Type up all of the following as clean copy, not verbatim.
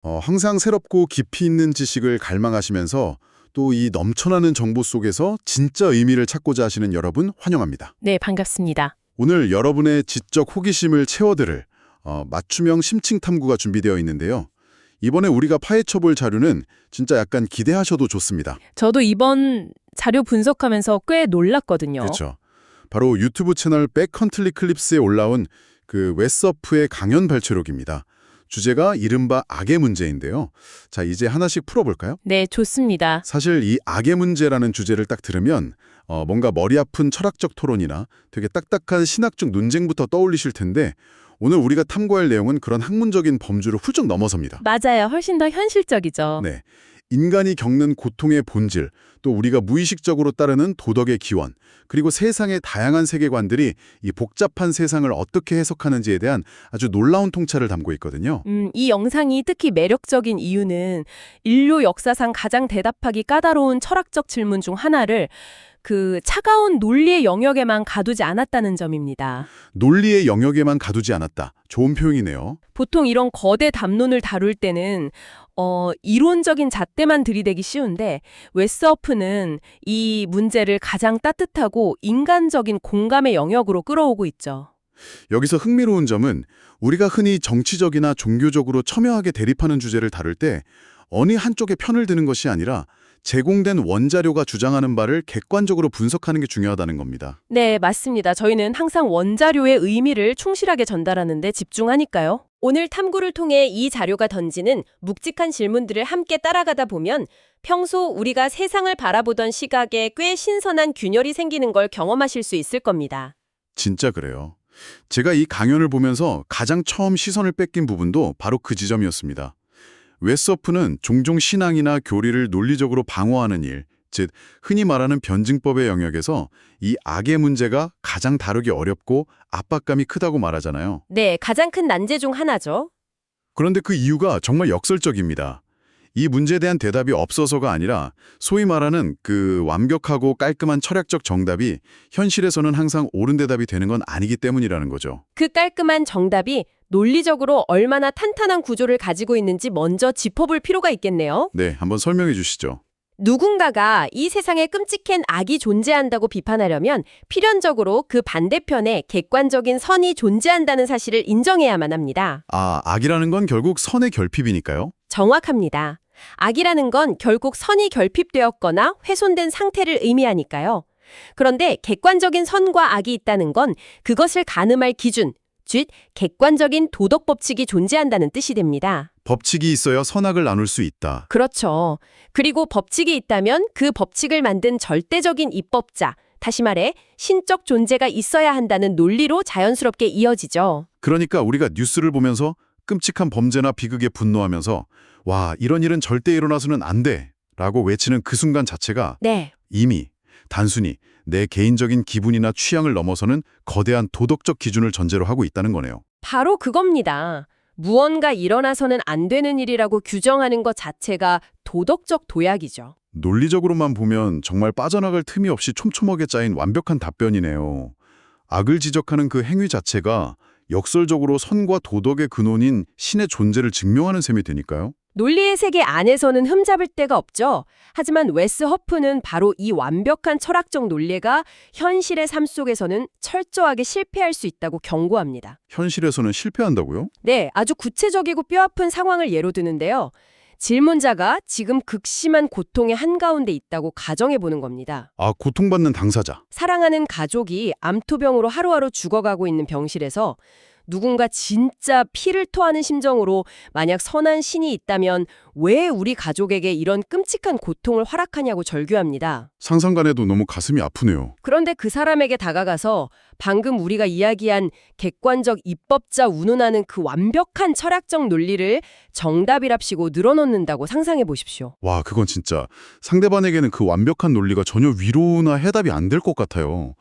항상 새롭고 깊이 있는 지식을 갈망하시면서 또 이 넘쳐나는 정보 속에서 진짜 의미를 찾고자 하시는 여러분 환영합니다. 네, 반갑습니다. 오늘 여러분의 지적 호기심을 채워드릴 맞춤형 심층 탐구가 준비되어 있는데요. 이번에 우리가 파헤쳐볼 자료는 진짜 약간 기대하셔도 좋습니다. 저도 이번 자료 분석하면서 꽤 놀랐거든요. 그렇죠. 바로 유튜브 채널 백컨트리 클립스에 올라온 그 웨서프의 강연 발췌록입니다. 주제가 이른바 악의 문제인데요. 자, 이제 하나씩 풀어볼까요? 네, 좋습니다. 사실 이 악의 문제라는 주제를 딱 들으면 뭔가 머리 아픈 철학적 토론이나 되게 딱딱한 신학적 논쟁부터 떠올리실 텐데 오늘 우리가 탐구할 내용은 그런 학문적인 범주를 훌쩍 넘어섭니다. 맞아요. 훨씬 더 현실적이죠. 네, 인간이 겪는 고통의 본질, 또 우리가 무의식적으로 따르는 도덕의 기원, 그리고 세상의 다양한 세계관들이 이 복잡한 세상을 어떻게 해석하는지에 대한 아주 놀라운 통찰을 담고 있거든요. 이 영상이 특히 매력적인 이유는 인류 역사상 가장 대답하기 까다로운 철학적 질문 중 하나를 그 차가운 논리의 영역에만 가두지 않았다는 점입니다. 논리의 영역에만 가두지 않았다. 좋은 표현이네요. 보통 이런 거대 담론을 다룰 때는 이론적인 잣대만 들이대기 쉬운데 웨스어프는 이 문제를 가장 따뜻하고 인간적인 공감의 영역으로 끌어오고 있죠. 여기서 흥미로운 점은 우리가 흔히 정치적이나 종교적으로 첨예하게 대립하는 주제를 다룰 때 어느 한쪽의 편을 드는 것이 아니라 제공된 원자료가 주장하는 바를 객관적으로 분석하는 게 중요하다는 겁니다. 네, 맞습니다. 저희는 항상 원자료의 의미를 충실하게 전달하는 데 집중하니까요. 오늘 탐구를 통해 이 자료가 던지는 묵직한 질문들을 함께 따라가다 보면 평소 우리가 세상을 바라보던 시각에 꽤 신선한 균열이 생기는 걸 경험하실 수 있을 겁니다. 진짜 그래요. 제가 이 강연을 보면서 가장 처음 시선을 뺏긴 부분도 바로 그 지점이었습니다. 웨서프는 종종 신앙이나 교리를 논리적으로 방어하는 일, 즉 흔히 말하는 변증법의 영역에서 이 악의 문제가 가장 다루기 어렵고 압박감이 크다고 말하잖아요. 네, 가장 큰 난제 중 하나죠. 그런데 그 이유가 정말 역설적입니다. 이 문제에 대한 대답이 없어서가 아니라 소위 말하는 그 완벽하고 깔끔한 철학적 정답이 현실에서는 항상 옳은 대답이 되는 건 아니기 때문이라는 거죠. 그 깔끔한 정답이 논리적으로 얼마나 탄탄한 구조를 가지고 있는지 먼저 짚어볼 필요가 있겠네요. 네, 한번 설명해 주시죠. 누군가가 이 세상에 끔찍한 악이 존재한다고 비판하려면 필연적으로 그 반대편에 객관적인 선이 존재한다는 사실을 인정해야만 합니다. 아, 악이라는 건 결국 선의 결핍이니까요? 정확합니다. 악이라는 건 결국 선이 결핍되었거나 훼손된 상태를 의미하니까요. 그런데 객관적인 선과 악이 있다는 건 그것을 가늠할 기준, 즉 객관적인 도덕 법칙이 존재한다는 뜻이 됩니다. 법칙이 있어야 선악을 나눌 수 있다. 그렇죠. 그리고 법칙이 있다면 그 법칙을 만든 절대적인 입법자, 다시 말해 신적 존재가 있어야 한다는 논리로 자연스럽게 이어지죠. 그러니까 우리가 뉴스를 보면서 끔찍한 범죄나 비극에 분노하면서 와, 이런 일은 절대 일어나서는 안 돼! 라고 외치는 그 순간 자체가 네. 이미 단순히 내 개인적인 기분이나 취향을 넘어서는 거대한 도덕적 기준을 전제로 하고 있다는 거네요. 바로 그겁니다. 무언가 일어나서는 안 되는 일이라고 규정하는 것 자체가 도덕적 도약이죠. 논리적으로만 보면 정말 빠져나갈 틈이 없이 촘촘하게 짜인 완벽한 답변이네요. 악을 지적하는 그 행위 자체가 역설적으로 선과 도덕의 근원인 신의 존재를 증명하는 셈이 되니까요. 논리의 세계 안에서는 흠잡을 데가 없죠. 하지만 웨스 허프는 바로 이 완벽한 철학적 논리가 현실의 삶 속에서는 철저하게 실패할 수 있다고 경고합니다. 현실에서는 실패한다고요? 네, 아주 구체적이고 뼈아픈 상황을 예로 드는데요. 질문자가 지금 극심한 고통의 한가운데 있다고 가정해 보는 겁니다. 아, 고통받는 당사자. 사랑하는 가족이 암투병으로 하루하루 죽어가고 있는 병실에서 누군가 진짜 피를 토하는 심정으로 만약 선한 신이 있다면 왜 우리 가족에게 이런 끔찍한 고통을 허락하냐고 절규합니다. 상상만 해도 너무 가슴이 아프네요. 그런데 그 사람에게 다가가서 방금 우리가 이야기한 객관적 입법자 운운하는 그 완벽한 철학적 논리를 정답이랍시고 늘어놓는다고 상상해 보십시오. 와, 그건 진짜 상대방에게는 그 완벽한 논리가 전혀 위로나 해답이 안 될 것 같아요.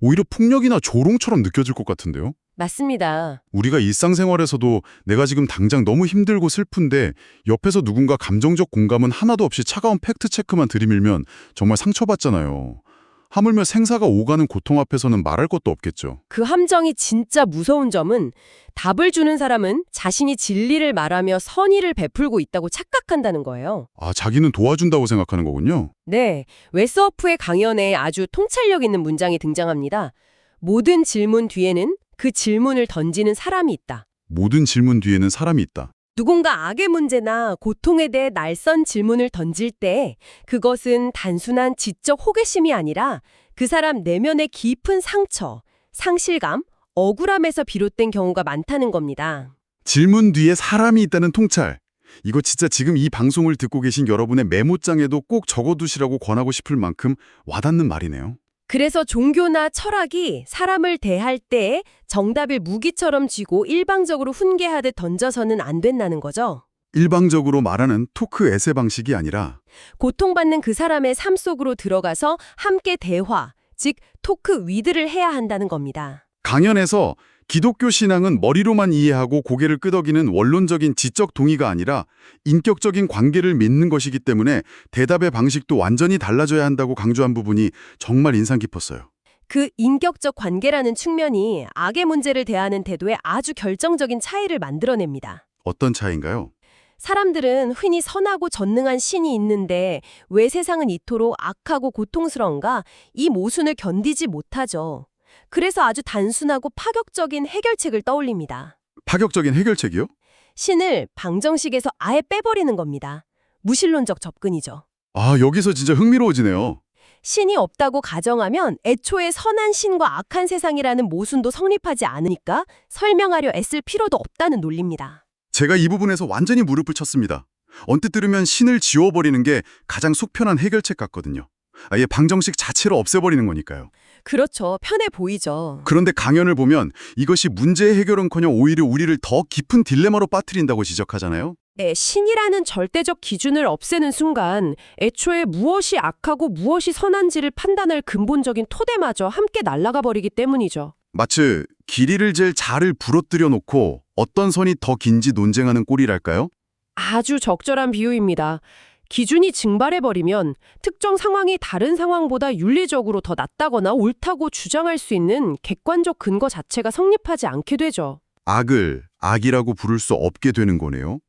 오히려 폭력이나 조롱처럼 느껴질 것 같은데요? 맞습니다. 우리가 일상생활에서도 내가 지금 당장 너무 힘들고 슬픈데 옆에서 누군가 감정적 공감은 하나도 없이 차가운 팩트체크만 들이밀면 정말 상처받잖아요. 하물며 생사가 오가는 고통 앞에서는 말할 것도 없겠죠. 그 함정이 진짜 무서운 점은 답을 주는 사람은 자신이 진리를 말하며 선의를 베풀고 있다고 착각한다는 거예요. 아, 자기는 도와준다고 생각하는 거군요. 네, 웨스워프의 강연에 아주 통찰력 있는 문장이 등장합니다. 모든 질문 뒤에는 그 질문을 던지는 사람이 있다. 모든 질문 뒤에는 사람이 있다. 누군가 악의 문제나 고통에 대해 날선 질문을 던질 때 그것은 단순한 지적 호기심이 아니라 그 사람 내면의 깊은 상처, 상실감, 억울함에서 비롯된 경우가 많다는 겁니다. 질문 뒤에 사람이 있다는 통찰. 이거 진짜 지금 이 방송을 듣고 계신 여러분의 메모장에도 꼭 적어두시라고 권하고 싶을 만큼 와닿는 말이네요. 그래서 종교나 철학이 사람을 대할 때 정답을 무기처럼 쥐고 일방적으로 훈계하듯 던져서는 안 된다는 거죠. 일방적으로 말하는 토크 에세 방식이 아니라 고통받는 그 사람의 삶 속으로 들어가서 함께 대화, 즉 토크 위드를 해야 한다는 겁니다. 강연에서 기독교 신앙은 머리로만 이해하고 고개를 끄덕이는 원론적인 지적 동의가 아니라 인격적인 관계를 맺는 것이기 때문에 대답의 방식도 완전히 달라져야 한다고 강조한 부분이 정말 인상 깊었어요. 그 인격적 관계라는 측면이 악의 문제를 대하는 태도에 아주 결정적인 차이를 만들어냅니다. 어떤 차이인가요? 사람들은 흔히 선하고 전능한 신이 있는데 왜 세상은 이토록 악하고 고통스러운가? 이 모순을 견디지 못하죠. 그래서 아주 단순하고 파격적인 해결책을 떠올립니다. 파격적인 해결책이요? 신을 방정식에서 아예 빼버리는 겁니다. 무신론적 접근이죠. 아, 여기서 진짜 흥미로워지네요. 신이 없다고 가정하면 애초에 선한 신과 악한 세상이라는 모순도 성립하지 않으니까 설명하려 애쓸 필요도 없다는 논리입니다. 제가 이 부분에서 완전히 무릎을 쳤습니다. 언뜻 들으면 신을 지워버리는 게 가장 속편한 해결책 같거든요. 아예 방정식 자체를 없애버리는 거니까요. 그렇죠. 편해 보이죠. 그런데 강연을 보면 이것이 문제의 해결은커녕 오히려 우리를 더 깊은 딜레마로 빠뜨린다고 지적하잖아요. 네, 신이라는 절대적 기준을 없애는 순간 애초에 무엇이 악하고 무엇이 선한지를 판단할 근본적인 토대마저 함께 날아가 버리기 때문이죠. 마치 길이를 잴 자를 부러뜨려 놓고 어떤 선이 더 긴지 논쟁하는 꼴이랄까요? 아주 적절한 비유입니다. 기준이 증발해버리면 특정 상황이 다른 상황보다 윤리적으로 더 낫다거나 옳다고 주장할 수 있는 객관적 근거 자체가 성립하지 않게 되죠. 악을 악이라고 부를 수 없게 되는 거네요.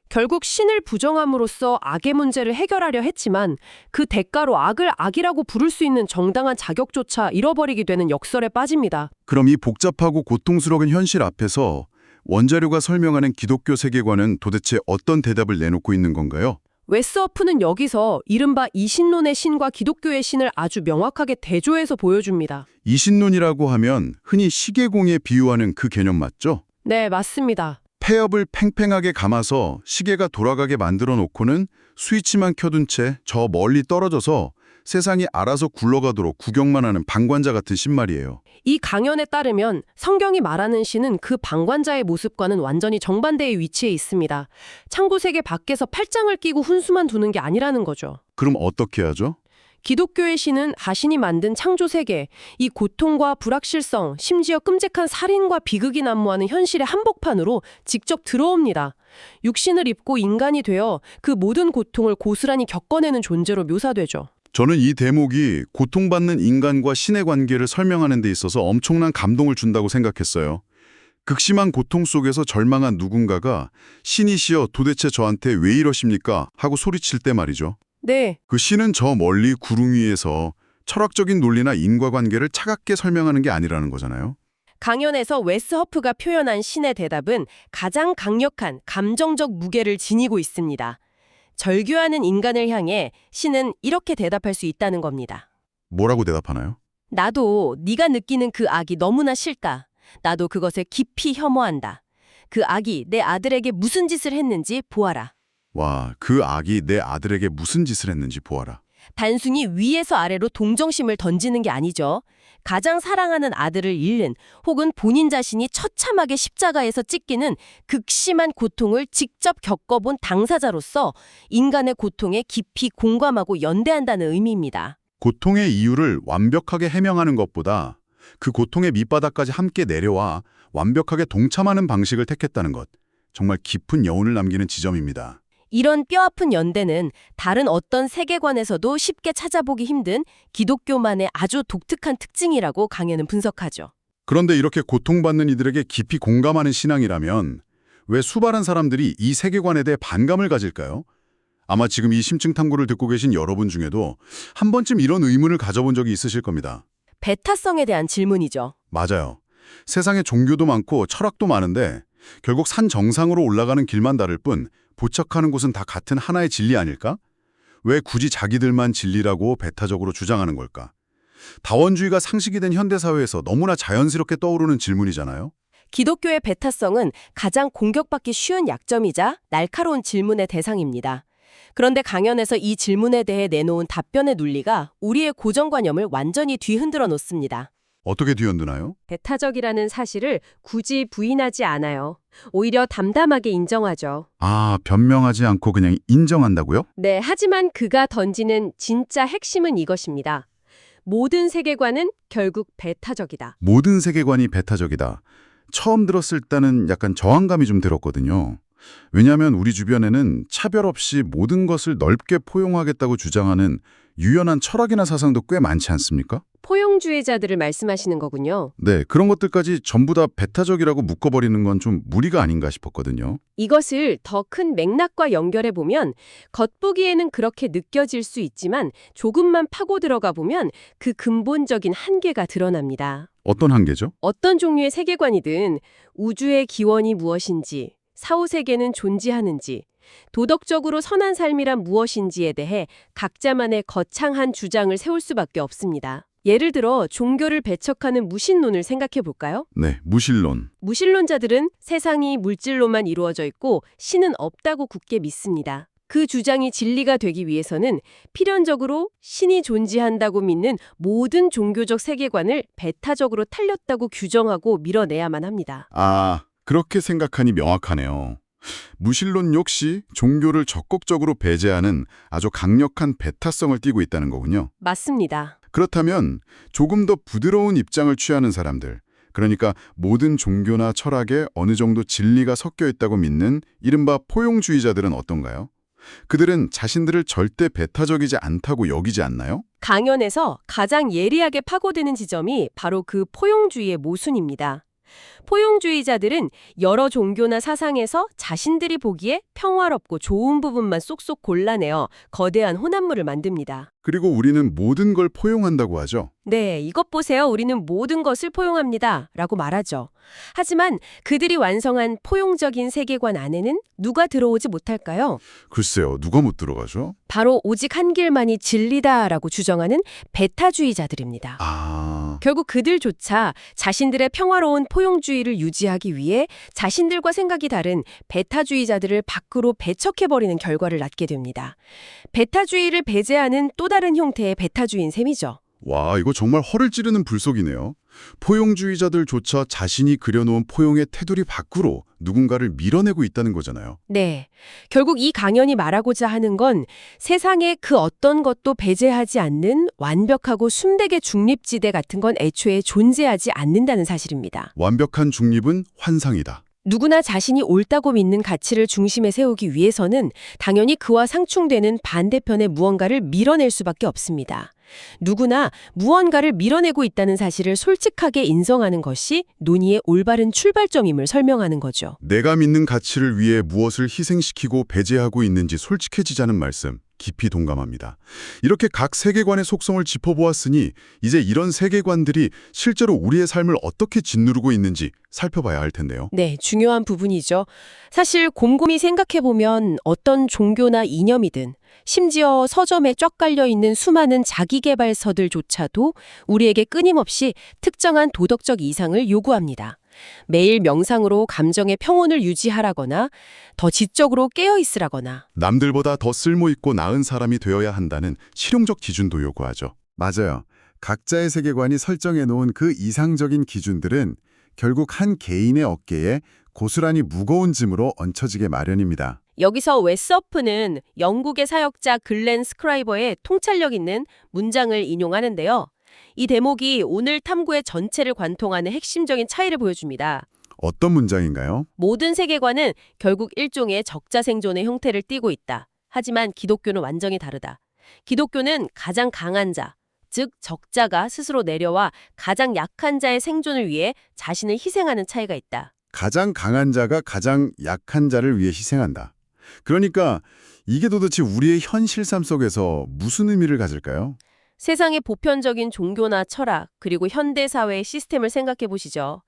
결국 신을 부정함으로써 악의 문제를 해결하려 했지만 그 대가로 악을 악이라고 부를 수 있는 정당한 자격조차 잃어버리게 되는 역설에 빠집니다. 그럼 이 복잡하고 고통스러운 현실 앞에서 원자료가 설명하는 기독교 세계관은 도대체 어떤 대답을 내놓고 있는 건가요? 웨스워프는 여기서 이른바 이신론의 신과 기독교의 신을 아주 명확하게 대조해서 보여줍니다. 이신론이라고 하면 흔히 시계공에 비유하는 그 개념 맞죠? 네, 맞습니다. 폐업을 팽팽하게 감아서 시계가 돌아가게 만들어 놓고는 스위치만 켜둔 채 저 멀리 떨어져서 세상이 알아서 굴러가도록 구경만 하는 방관자 같은 신말이에요. 이 강연에 따르면 성경이 말하는 신은 그 방관자의 모습과는 완전히 정반대의 위치에 있습니다. 창고세계 밖에서 팔짱을 끼고 훈수만 두는 게 아니라는 거죠. 그럼 어떻게 하죠? 기독교의 신은 자신이 만든 창조세계, 이 고통과 불확실성, 심지어 끔찍한 살인과 비극이 난무하는 현실의 한복판으로 직접 들어옵니다. 육신을 입고 인간이 되어 그 모든 고통을 고스란히 겪어내는 존재로 묘사되죠. 저는 이 대목이 고통받는 인간과 신의 관계를 설명하는 데 있어서 엄청난 감동을 준다고 생각했어요. 극심한 고통 속에서 절망한 누군가가 신이시여 도대체 저한테 왜 이러십니까? 하고 소리칠 때 말이죠. 네, 그 신은 저 멀리 구름 위에서 철학적인 논리나 인과관계를 차갑게 설명하는 게 아니라는 거잖아요. 강연에서 웨스허프가 표현한 신의 대답은 가장 강력한 감정적 무게를 지니고 있습니다. 절규하는 인간을 향해 신은 이렇게 대답할 수 있다는 겁니다. 뭐라고 대답하나요? 나도 네가 느끼는 그 악이 너무나 싫다. 나도 그것을 깊이 혐오한다. 그 악이 내 아들에게 무슨 짓을 했는지 보아라. 와, 그 악이 내 아들에게 무슨 짓을 했는지 보아라. 단순히 위에서 아래로 동정심을 던지는 게 아니죠. 가장 사랑하는 아들을 잃는 혹은 본인 자신이 처참하게 십자가에서 찢기는 극심한 고통을 직접 겪어본 당사자로서 인간의 고통에 깊이 공감하고 연대한다는 의미입니다. 고통의 이유를 완벽하게 해명하는 것보다 그 고통의 밑바닥까지 함께 내려와 완벽하게 동참하는 방식을 택했다는 것. 정말 깊은 여운을 남기는 지점입니다. 이런 뼈아픈 연대는 다른 어떤 세계관에서도 쉽게 찾아보기 힘든 기독교만의 아주 독특한 특징이라고 강연은 분석하죠. 그런데 이렇게 고통받는 이들에게 깊이 공감하는 신앙이라면 왜 수많은 사람들이 이 세계관에 대해 반감을 가질까요? 아마 지금 이 심층 탐구를 듣고 계신 여러분 중에도 한 번쯤 이런 의문을 가져본 적이 있으실 겁니다. 배타성에 대한 질문이죠. 맞아요. 세상에 종교도 많고 철학도 많은데 결국 산 정상으로 올라가는 길만 다를 뿐 도착하는 곳은 다 같은 하나의 진리 아닐까? 왜 굳이 자기들만 진리라고 배타적으로 주장하는 걸까? 다원주의가 상식이 된 현대사회에서 너무나 자연스럽게 떠오르는 질문이잖아요. 기독교의 배타성은 가장 공격받기 쉬운 약점이자 날카로운 질문의 대상입니다. 그런데 강연에서 이 질문에 대해 내놓은 답변의 논리가 우리의 고정관념을 완전히 뒤흔들어 놓습니다. 어떻게 뒤흔드나요? 배타적이라는 사실을 굳이 부인하지 않아요. 오히려 담담하게 인정하죠. 아, 변명하지 않고 그냥 인정한다고요? 네, 하지만 그가 던지는 진짜 핵심은 이것입니다. 모든 세계관은 결국 배타적이다. 모든 세계관이 배타적이다. 처음 들었을 때는 약간 저항감이 좀 들었거든요. 왜냐하면 우리 주변에는 차별 없이 모든 것을 넓게 포용하겠다고 주장하는 유연한 철학이나 사상도 꽤 많지 않습니까? 포용주의자들을 말씀하시는 거군요. 네, 그런 것들까지 전부 다 배타적이라고 묶어버리는 건 좀 무리가 아닌가 싶었거든요. 이것을 더 큰 맥락과 연결해 보면 겉보기에는 그렇게 느껴질 수 있지만 조금만 파고 들어가 보면 그 근본적인 한계가 드러납니다. 어떤 한계죠? 어떤 종류의 세계관이든 우주의 기원이 무엇인지, 사후세계는 존재하는지, 도덕적으로 선한 삶이란 무엇인지에 대해 각자만의 거창한 주장을 세울 수밖에 없습니다. 예를 들어 종교를 배척하는 무신론을 생각해 볼까요? 네, 무신론. 무신론자들은 세상이 물질로만 이루어져 있고 신은 없다고 굳게 믿습니다. 그 주장이 진리가 되기 위해서는 필연적으로 신이 존재한다고 믿는 모든 종교적 세계관을 배타적으로 틀렸다고 규정하고 밀어내야만 합니다. 아, 그렇게 생각하니 명확하네요. 무신론 역시 종교를 적극적으로 배제하는 아주 강력한 배타성을 띠고 있다는 거군요. 맞습니다. 그렇다면 조금 더 부드러운 입장을 취하는 사람들, 그러니까 모든 종교나 철학에 어느 정도 진리가 섞여 있다고 믿는 이른바 포용주의자들은 어떤가요? 그들은 자신들을 절대 배타적이지 않다고 여기지 않나요? 강연에서 가장 예리하게 파고드는 지점이 바로 그 포용주의의 모순입니다. 포용주의자들은 여러 종교나 사상에서 자신들이 보기에 평화롭고 좋은 부분만 쏙쏙 골라내어 거대한 혼합물을 만듭니다. 그리고 우리는 모든 걸 포용한다고 하죠. 네, 이것 보세요. 우리는 모든 것을 포용합니다. 라고 말하죠. 하지만 그들이 완성한 포용적인 세계관 안에는 누가 들어오지 못할까요? 글쎄요, 누가 못 들어가죠? 바로 오직 한 길만이 진리다라고 주장하는 배타주의자들입니다. 결국 그들조차 자신들의 평화로운 포용주의를 유지하기 위해 자신들과 생각이 다른 배타주의자들을 밖으로 배척해버리는 결과를 낳게 됩니다. 배타주의를 배제하는 또 다른 형태의 배타주의인 셈이죠. 와, 이거 정말 허를 찌르는 불속이네요. 포용주의자들조차 자신이 그려놓은 포용의 테두리 밖으로 누군가를 밀어내고 있다는 거잖아요. 네. 결국 이 강연이 말하고자 하는 건 세상에 그 어떤 것도 배제하지 않는 완벽하고 순백의 중립지대 같은 건 애초에 존재하지 않는다는 사실입니다. 완벽한 중립은 환상이다. 누구나 자신이 옳다고 믿는 가치를 중심에 세우기 위해서는 당연히 그와 상충되는 반대편의 무언가를 밀어낼 수밖에 없습니다. 누구나 무언가를 밀어내고 있다는 사실을 솔직하게 인정하는 것이 논의의 올바른 출발점임을 설명하는 거죠. 내가 믿는 가치를 위해 무엇을 희생시키고 배제하고 있는지 솔직해지자는 말씀, 깊이 동감합니다. 이렇게 각 세계관의 속성을 짚어보았으니 이제 이런 세계관들이 실제로 우리의 삶을 어떻게 짓누르고 있는지 살펴봐야 할 텐데요. 네, 중요한 부분이죠. 사실 곰곰이 생각해보면 어떤 종교나 이념이든 심지어 서점에 쫙 깔려있는 수많은 자기계발서들조차도 우리에게 끊임없이 특정한 도덕적 이상을 요구합니다. 매일 명상으로 감정의 평온을 유지하라거나 더 지적으로 깨어있으라거나 남들보다 더 쓸모있고 나은 사람이 되어야 한다는 실용적 기준도 요구하죠. 맞아요. 각자의 세계관이 설정해놓은 그 이상적인 기준들은 결국 한 개인의 어깨에 고스란히 무거운 짐으로 얹혀지게 마련입니다. 여기서 웨서프는 영국의 사역자 글렌 스크라이버의 통찰력 있는 문장을 인용하는데요. 이 대목이 오늘 탐구의 전체를 관통하는 핵심적인 차이를 보여줍니다. 어떤 문장인가요? 모든 세계관은 결국 일종의 적자생존의 형태를 띠고 있다. 하지만 기독교는 완전히 다르다. 기독교는 가장 강한 자, 즉 적자가 스스로 내려와 가장 약한 자의 생존을 위해 자신을 희생하는 차이가 있다. 가장 강한 자가 가장 약한 자를 위해 희생한다. 그러니까 이게 도대체 우리의 현실 삶 속에서 무슨 의미를 가질까요? 세상의 보편적인 종교나 철학, 그리고 현대 사회의 시스템을 생각해 보시죠.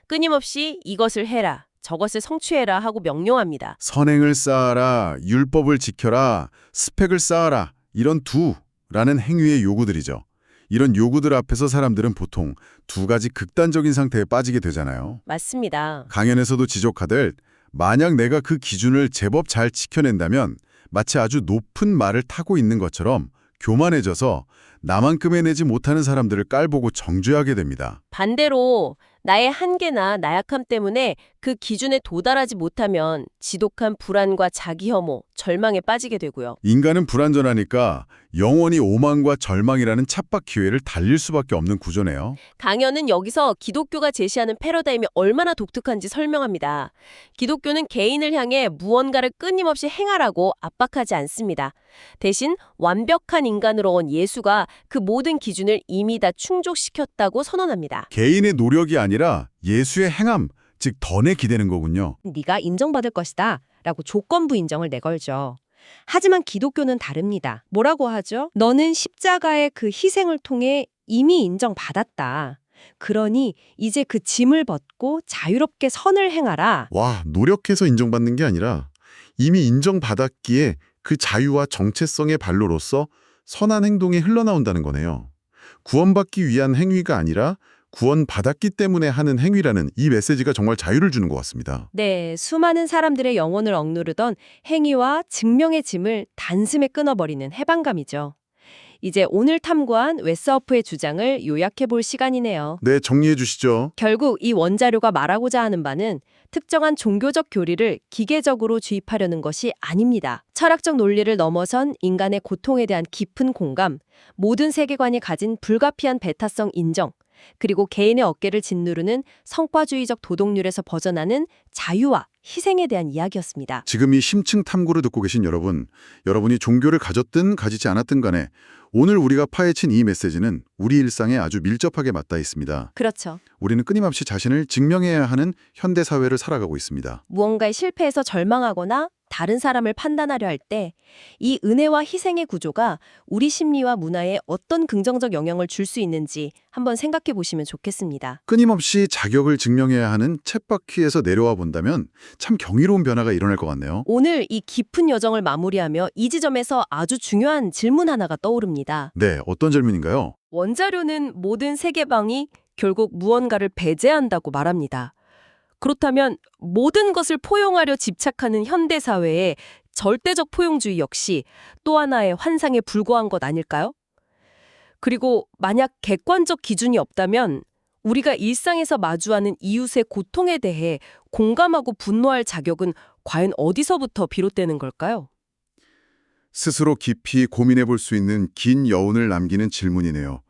끊임없이 이것을 해라, 저것을 성취해라 하고 명령합니다. 선행을 쌓아라, 율법을 지켜라, 스펙을 쌓아라, 이런 두라는 행위의 요구들이죠. 이런 요구들 앞에서 사람들은 보통 두 가지 극단적인 상태에 빠지게 되잖아요. 맞습니다. 강연에서도 지적하듯 만약 내가 그 기준을 제법 잘 지켜낸다면 마치 아주 높은 말을 타고 있는 것처럼 교만해져서 나만큼 해내지 못하는 사람들을 깔보고 정죄하게 됩니다. 반대로 나의 한계나 나약함 때문에 그 기준에 도달하지 못하면 지독한 불안과 자기 혐오, 절망에 빠지게 되고요. 인간은 불완전하니까 영원히 오만과 절망이라는 쳇바퀴를 달릴 수밖에 없는 구조네요. 강연은 여기서 기독교가 제시하는 패러다임이 얼마나 독특한지 설명합니다. 기독교는 개인을 향해 무언가를 끊임없이 행하라고 압박하지 않습니다. 대신 완벽한 인간으로 온 예수가 그 모든 기준을 이미 다 충족시켰다고 선언합니다. 개인의 노력이 아니라 예수의 행함, 즉 던에 기대는 거군요. 네가 인정받을 것이다 라고 조건부 인정을 내걸죠. 하지만 기독교는 다릅니다. 뭐라고 하죠? 너는 십자가의 그 희생을 통해 이미 인정받았다. 그러니 이제 그 짐을 벗고 자유롭게 선을 행하라. 와, 노력해서 인정받는 게 아니라 이미 인정받았기에 그 자유와 정체성의 발로로서 선한 행동이 흘러나온다는 거네요. 구원받기 위한 행위가 아니라 구원받았기 때문에 하는 행위라는 이 메시지가 정말 자유를 주는 것 같습니다. 네, 수많은 사람들의 영혼을 억누르던 행위와 증명의 짐을 단숨에 끊어버리는 해방감이죠. 이제 오늘 탐구한 웨스어프의 주장을 요약해 볼 시간이네요. 네, 정리해 주시죠. 결국 이 원자료가 말하고자 하는 바는 특정한 종교적 교리를 기계적으로 주입하려는 것이 아닙니다. 철학적 논리를 넘어선 인간의 고통에 대한 깊은 공감, 모든 세계관이 가진 불가피한 배타성 인정, 그리고 개인의 어깨를 짓누르는 성과주의적 도덕률에서 벗어나는 자유와 희생에 대한 이야기였습니다. 지금 이 심층 탐구를 듣고 계신 여러분이 종교를 가졌든 가지지 않았든 간에 오늘 우리가 파헤친 이 메시지는 우리 일상에 아주 밀접하게 맞닿아 있습니다. 그렇죠. 우리는 끊임없이 자신을 증명해야 하는 현대 사회를 살아가고 있습니다. 무언가에 실패해서 절망하거나 다른 사람을 판단하려 할 때 이 은혜와 희생의 구조가 우리 심리와 문화에 어떤 긍정적 영향을 줄 수 있는지 한번 생각해 보시면 좋겠습니다. 끊임없이 자격을 증명해야 하는 쳇바퀴에서 내려와 본다면 참 경이로운 변화가 일어날 것 같네요. 오늘 이 깊은 여정을 마무리하며 이 지점에서 아주 중요한 질문 하나가 떠오릅니다. 네, 어떤 질문인가요? 원자료는 모든 세계방이 결국 무언가를 배제한다고 말합니다. 그렇다면 모든 것을 포용하려 집착하는 현대사회의 절대적 포용주의 역시 또 하나의 환상에 불과한 것 아닐까요? 그리고 만약 객관적 기준이 없다면 우리가 일상에서 마주하는 이웃의 고통에 대해 공감하고 분노할 자격은 과연 어디서부터 비롯되는 걸까요? 스스로 깊이 고민해 볼 수 있는 긴 여운을 남기는 질문이네요.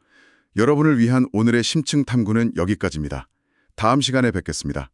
여러분을 위한 오늘의 심층 탐구는 여기까지입니다. 다음 시간에 뵙겠습니다.